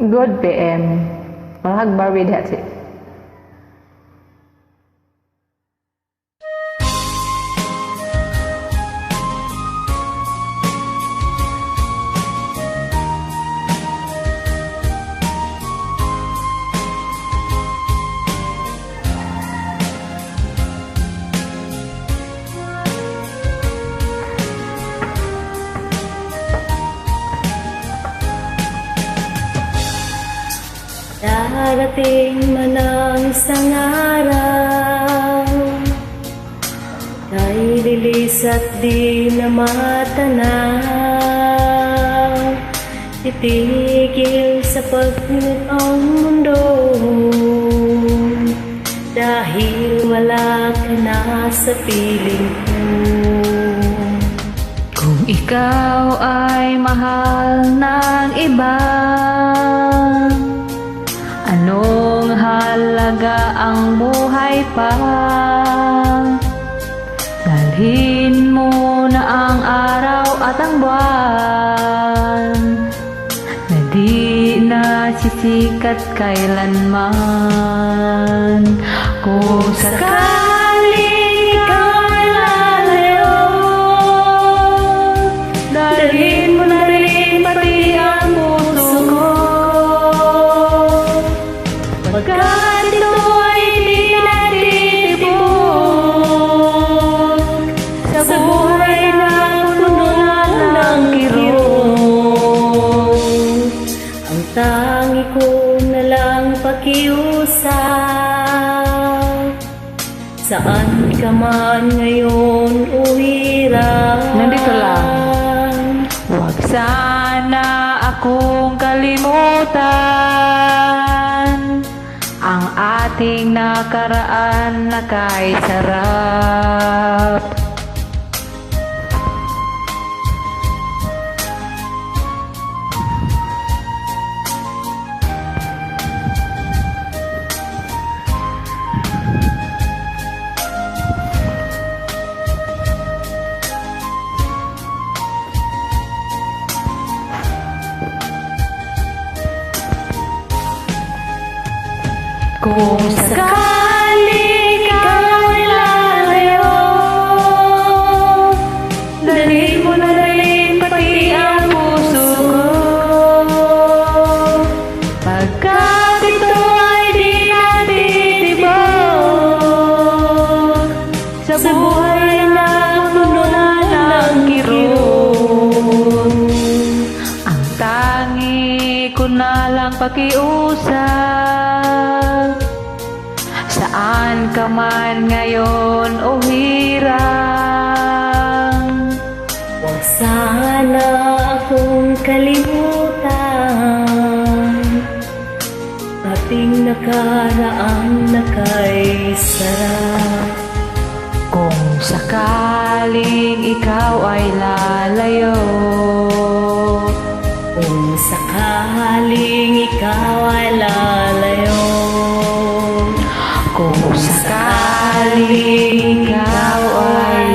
Good PM. Malagbar with that it. Darating man ang isang araw, kay lilis at di na matanaw, titigil sa pagpunit ang mundo, dahil wala ka na sa piling ko. Kung ikaw ay mahal ng iba, anong halaga ang buhay pa? Dalhin mo na ang araw at ang buwan, na di na sisikat kailanman. Kung sakaling ikaw ay lalayo, dalhin mo na rin pati ang puso ko. Pagkat ito ay di natitibok sa buhay na puno ng kirot, ang tangi ko na lang pakiusap, saan ka man ngayon o hirap, nandito lang. Huwag sana akong kalimutan ang ating nakaraan na kay sarap. Kung sakaling ikaw ay lalayo, dalhin mo na rin pati ang puso ko. Pagkat ito ay di natitibok sa buhay na puno ng kirot, ang tangi ko na lang pakiusap, saan ka man ngayon o hirang. huwag sana akong kalimutan, ating nakaraan na kay sarap. Kung sakaling ikaw ay lalayo, Kung sakaling ikaw ay lalayo, kung sakaling ikaw ay